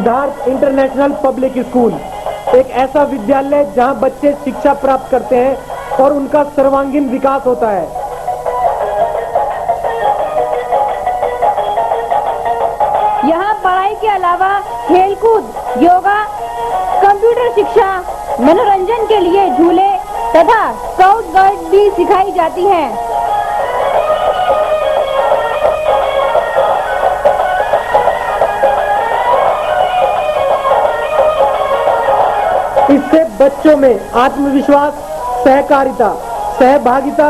Siddharth international public school एक ऐसा विद्यालय जहां बच्चे शिक्षा प्राप्त करते हैं और उनका सर्वांगीण विकास होता है। यहाँ पढ़ाई के अलावा खेलकूद, योगा, कंप्यूटर शिक्षा, मनोरंजन के लिए झूले तथा स्काउट गाइड भी सिखाई जाती हैं। इससे बच्चों में आत्मविश्वास, सहकारिता, सहभागिता,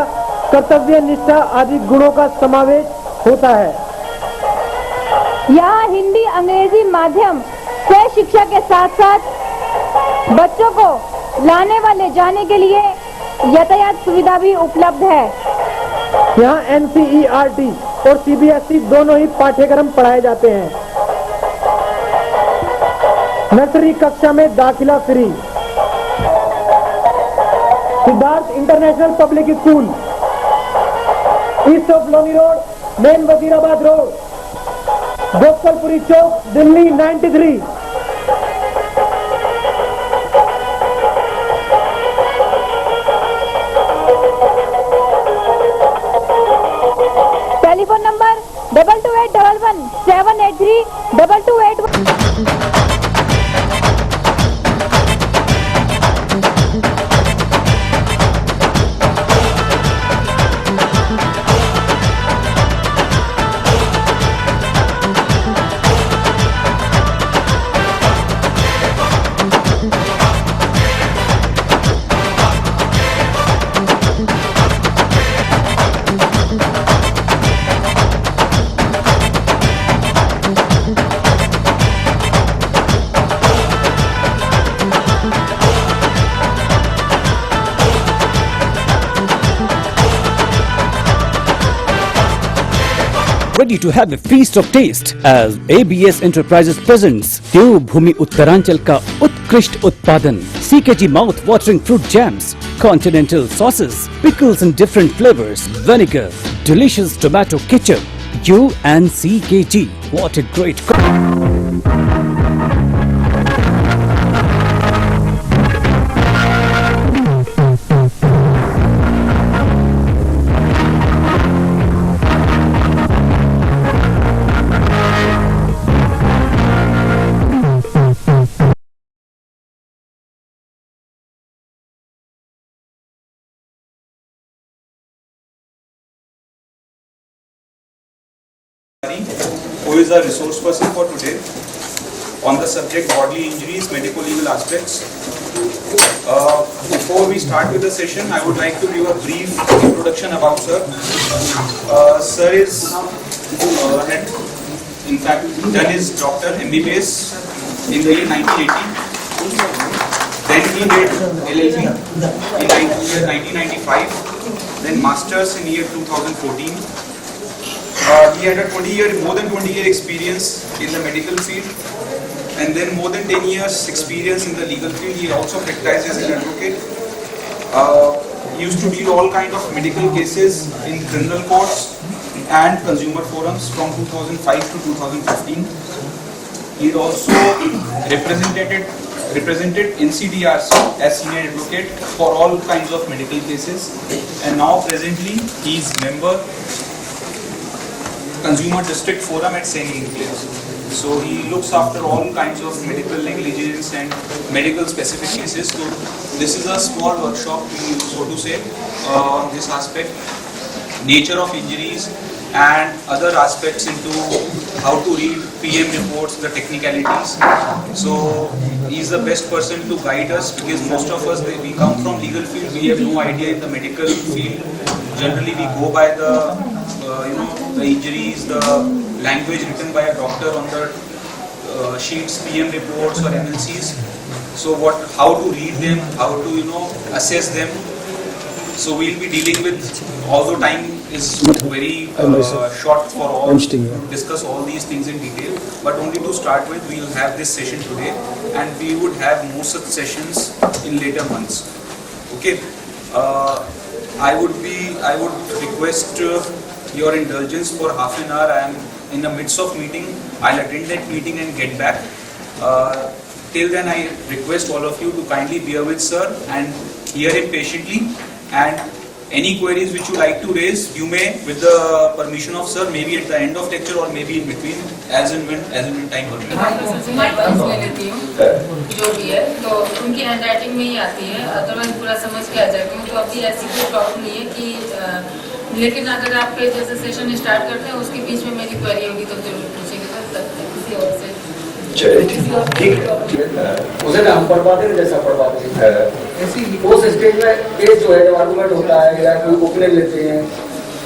कर्तव्य निष्ठा आदि गुणों का समावेश होता है। यहाँ हिंदी, अंग्रेजी माध्यम से शिक्षा के साथ साथ बच्चों को लाने व ले जाने के लिए यातायात सुविधा भी उपलब्ध है। यहाँ NCERT और CBSE दोनों ही पाठ्यक्रम पढ़ाए जाते हैं। नर्सरी कक्षा में दाखिला free. Siddharth international public school, east of Loni road, main Wazirabad road, Gopalpuri Chowk, Delhi 93। Telephone number 228111 783 2281। Ready to have a feast of taste as ABS Enterprises presents देवभूमि उत्तरांचल का उत्कृष्ट उत्पादन CKG mouth watering fruit jams, continental sauces, pickles in different flavors, vinegar, delicious tomato ketchup. You and CKG, what a great who is our resource person for today on the subject bodily injuries, medical legal aspects. Before we start with the session, I would like to give a brief introduction about sir. Sir is had in fact done his doctor MBBS in the year 1980. Then he did LLB in year 1995. Then masters in year 2014. He had a more than 20 year experience in the medical field, and then more than 10 years experience in the legal field. He also practiced as an advocate. He used to deal all kind of medical cases in criminal courts and consumer forums from 2005 to 2015. He also represented NCDRC as senior advocate for all kinds of medical cases, and now presently he is member Consumer District Forum at St. Nicholas. So he looks after all kinds of medical negligence and medical specific cases. So this is a small workshop, so to say, on this aspect, nature of injuries and other aspects into how to read PM reports, the technicalities. So he is the best person to guide us, because most of us, we come from legal field, we have no idea in the medical field. Generally we go by the the injuries, the language written by a doctor on the sheets, PM reports or MLCs. So how to read them, how to assess them. So we'll be dealing with, although time is very short for all, discuss all these things in detail. But only to start with, we'll have this session today, and we would have more such sessions in later months. Okay. I would request your indulgence for half an hour. I am in the midst of meeting. I'll attend that meeting and get back. Till then, I request all of you to kindly bear with sir and hear him patiently. And any queries which you like to raise, you may, with the permission of sir, maybe at the end of lecture or maybe in between, as and when time permits. मैं class ले लेती हूँ जो भी है, तो उनकी handwriting में ही आती है, अदरवाइज पूरा समझ के आ जाती हूँ। तो अभी ऐसी कोई प्रॉब्लम नहीं है कि, लेकिन अगर आप जैसे सेशन स्टार्ट करते हैं उसके बीच में मेरी क्वेरी होगी तो जरूर पूछेंगे, तब किसी और से ठीक है, उसे हम पढ़वाते हैं जैसा पढ़वाते हैं। उस स्टेज में केस जो है जब आर्गुमेंट होता है या कोई ओपनिंग लेते हैं,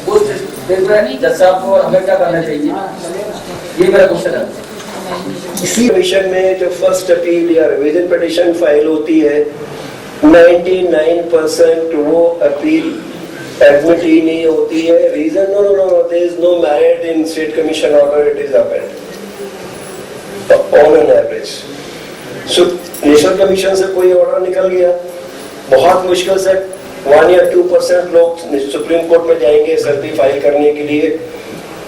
उस स्टेज में जैसा आपको हमें क्या करना चाहिए, ये मेरा क्वेश्चन है। इसी कमीशन में जो फर्स्ट अपील या रिवीजन पिटीशन फाइल होती है, 99% वो अपील एडमिट ही नहीं होती है। Reason no there is no merit in state commission order, it is appealed on an average. So national commission से कोई ऑर्डर निकल गया, बहुत मुश्किल से 1 या 2% लोग सुप्रीम कोर्ट में जाएंगे एसएलपी फाइल करने के लिए।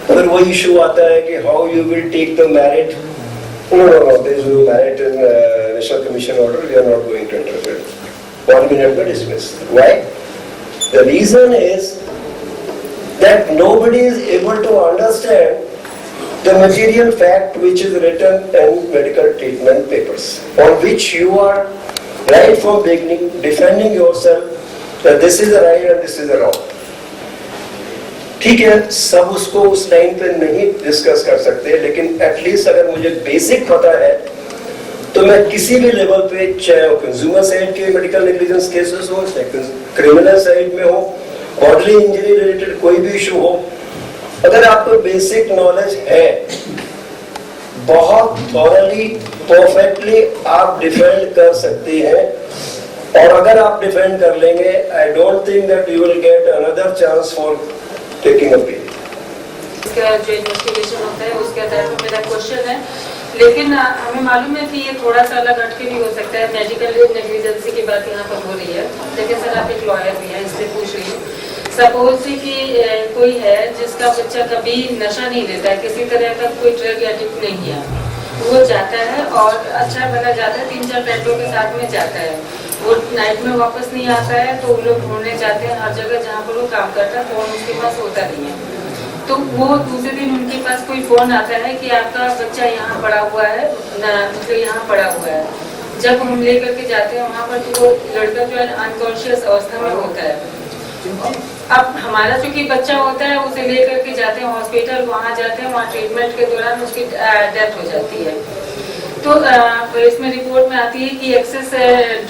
फिर वो इशू आता है कि how you will take the merit. No there is no merit in national commission order, we are not going to interfere. 1 minute में dismiss. Why? The reason is that nobody is able to understand the material fact which is written in medical treatment papers, on which you are right from beginning defending yourself that this is the right and this is the wrong. ठीक है, सब उसको उस time पे नहीं discuss कर सकते, लेकिन एटलीस्ट अगर मुझे बेसिक पता है तो मैं किसी भी लेवल पे, चाहे वो कंज्यूमर साइड के मेडिकल नेग्लिजेंस केसेस हो, चाहे क्रिमिनल साइड में हो, बॉडली इंजरी रिलेटेड कोई भी इशू हो, अगर आपको बेसिक नॉलेज है, बहुत थॉरली परफेक्टली आप डिफेंड कर सकते हैं। और अगर आप डिफेंड कर लेंगे, I don't think that you will get another chance for taking a plea. इसका जो इन्वेस्टिगेशन होता है उसके आधार पर मेरा क्वेश्चन है, लेकिन हमें मालूम है कि ये थोड़ा सा अलग हटके भी हो सकता है। मेडिकल नेग्लिजेंसी की बात यहाँ पर हो रही है, लेकिन सर आप एक लॉयर भी हैं, इसलिए पूछ रही हूँ। सपोज कि कोई है जिसका बच्चा कभी नशा नहीं लेता है, किसी तरह का कोई ड्रग एडिक्ट नहीं है, वो जाता है और अच्छा भला जाता है, 3-4 फ्रेंडों के साथ में जाता है, वो नाइट में वापस नहीं आता है, तो वो लोग ढूंढने जाते हैं हर जगह जहाँ पर वो काम करता है, फोन उसके पास होता नहीं है। तो वो दूसरे दिन उनके पास कोई फोन आता है कि आपका बच्चा यहाँ पड़ा हुआ है, मतलब यहाँ पड़ा हुआ है। जब हम लेकर के जाते हैं वहाँ पर, तो वो लड़का जो है अनकॉन्शियस अवस्था में होता है। अब हमारा जो कि बच्चा होता है उसे लेकर के जाते हैं हॉस्पिटल, वहाँ जाते हैं, वहाँ ट्रीटमेंट के दौरान उसकी डेथ हो जाती है। तो इसमें रिपोर्ट में आती है कि एक्सेस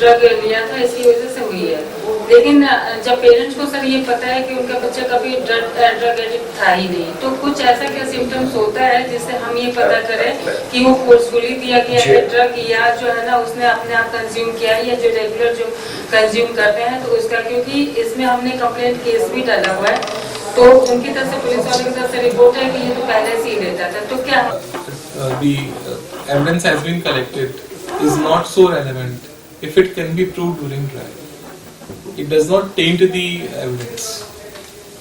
ड्रग लिया था, इसकी वजह से हुई है। लेकिन जब पेरेंट्स को सर ये पता है कि उनका बच्चा कभी ड्रग एडिक्ट था ही नहीं, तो कुछ ऐसा क्या सिम्टम्स होता है जिससे हम ये पता करें कि वो फोर्सफुली दिया गया है ड्रग, या जो है ना उसने अपने आप कंज्यूम किया है, या जो रेगुलर जो कंज्यूम करते हैं तो उसका, क्योंकि इसमें हमने कंप्लेंट केस भी डाला हुआ है, तो उनकी तरफ से, पुलिस वाले की तरफ से रिपोर्ट है कि ये तो पहले से ही लेता था। तो क्या the evidence has been collected is not so relevant if it can be proved during trial. It does not taint the evidence.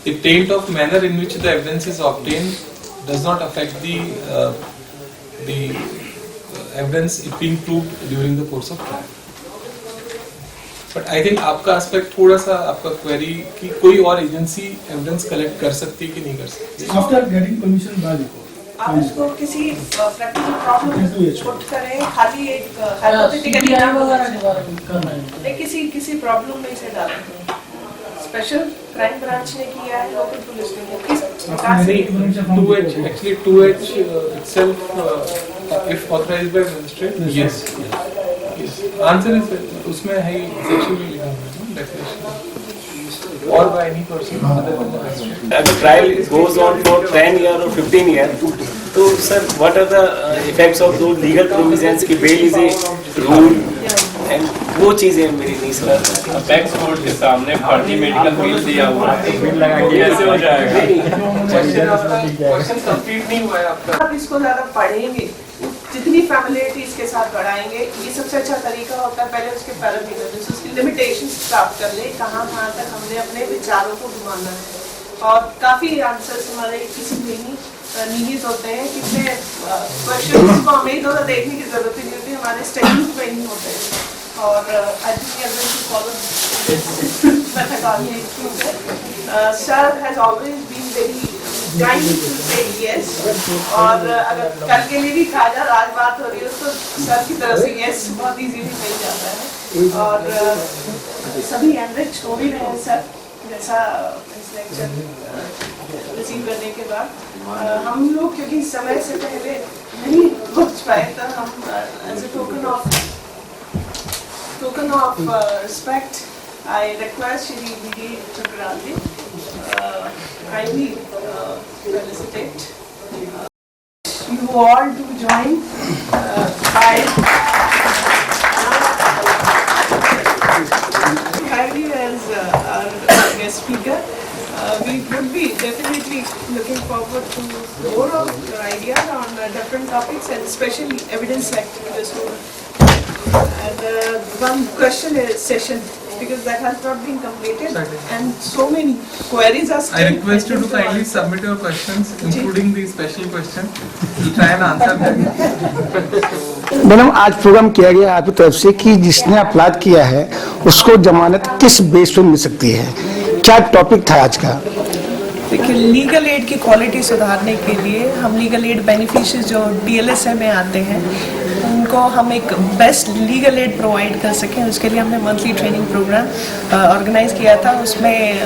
The taint of manner in which the evidence is obtained does not affect the evidence it being proved during the course of trial. But I think आपका aspect थोड़ा सा आपका query कि कोई और agency evidence collect कर सकती है कि नहीं कर सकती। After getting permission by the court. आप उसको किसी प्रैक्टिकल प्रॉब्लम पुट करें, खाली एक हाइपोथेटिकली नहीं, किसी प्रॉब्लम में इसे डालें। स्पेशल क्राइम ब्रांच ने किया है, लोकल पुलिस ने किस प्रकार से? 2H actually 2H itself if authorized by magistrate, yes. Answer is उसमें है सेक्शन में लिखा हुआ है definition, or by any person other than the magistrate. The trial goes on for 10 years or 15 years. So, sir, what are the effects of those legal provisions कि bail is a rule and वो चीजें मेरी नहीं समझ। Apex court के सामने फर्जी medical bill दिया हुआ है, बिल लगाएंगे कैसे हो जाएगा? क्वेश्चन कंप्लीट नहीं हुआ है आपका। आप इसको ज़्यादा पढ़ेंगे, जितनी फैमिलिटी इसके साथ बढ़ाएंगे, ये सबसे अच्छा तरीका होता है। पहले उसके पैरामीटर्स, उसकी लिमिटेशंस प्राप्त कर ले, कहाँ तक हमने अपने विचारों को घुमाना है, और काफ़ी आंसर्स हमारे किसी में ही निहित होते हैं। कितने क्वेश्चन को हमें इधर देखने की जरूरत ही नहीं होती, हमारे स्टडीज में ही होते हैं। और I think we are going to follow this methodology. Sir has always been very kind to say yes, और अगर कल के लिए भी खाजा आज बात हो रही है तो सर की तरफ से यस बहुत इजीली मिल जाता है। और सभी एनरिच हो भी रहे हैं सर, जैसा इस लेक्चर रिसीव करने के बाद हम लोग क्योंकि समय से पहले नहीं पहुंच पाए, तो हम as a token of respect I request Shri V D Chakravarty kindly felicitate you all to join kindly as our guest speaker. We would be definitely looking forward to more of your ideas on different topics and especially evidence-led disorders. And one question session, because that has not been completed and so many queries are still. I request you to kindly submit your questions, including the special question. We'll try and answer them. Madam, आज programme किया गया आपकी तरफ से कि जिसने अपराध किया है उसको जमानत किस बेस पे मिल सकती है, क्या टॉपिक था आज का? देखिए, लीगल एड की क्वालिटी सुधारने के लिए हम लीगल एड बेनिफिशियरीज जो DLSA में आते हैं उनको हम एक बेस्ट लीगल एड प्रोवाइड कर सकें, उसके लिए हमने मंथली ट्रेनिंग प्रोग्राम ऑर्गेनाइज किया था। उसमें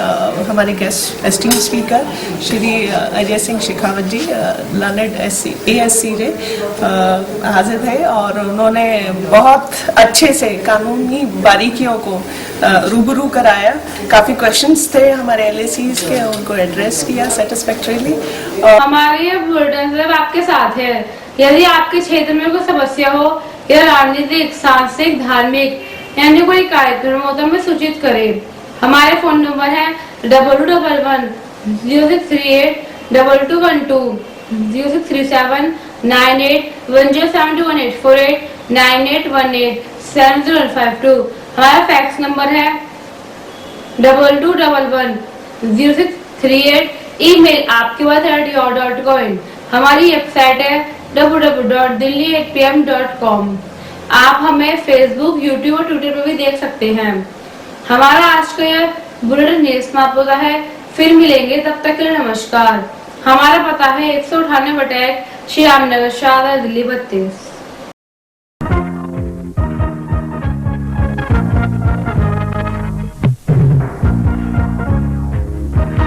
हमारे guest esteem speaker Shri Ajay Singh Shekhawat ji learned ASC रे हाजिर थे और उन्होंने बहुत अच्छे से कानूनी बारीकियों को रूबरू कराया। काफ़ी क्वेश्चंस थे हमारे LACs के, उनको एड्रेस किया सेटिस्फैक्टरीली। हमारे बुलेटिन सब आपके साथ है। यदि आपके क्षेत्र में कोई समस्या हो या राजनीतिक, सांस्कृतिक, धार्मिक यानी कोई कार्यक्रम हो तो हमें सूचित करें। हमारे फोन नंबर है 2211 0638 2212 0637 98 107218 48 9818 7052। हमारा फैक्स नंबर है 2211 0638। ईमेल आपkebaat@yahoo.com। हमारी वेबसाइट है www.delhi8pm.com। आप हमें फेसबुक, यूट्यूब और ट्विटर पर भी देख सकते हैं। हमारा आज का यह बुलेटिन यहीं समाप्त होता है। फिर मिलेंगे, तब तक के लिए नमस्कार। हमारा पता है 198 श्याम नगर, शाहबाद, दिल्ली 32।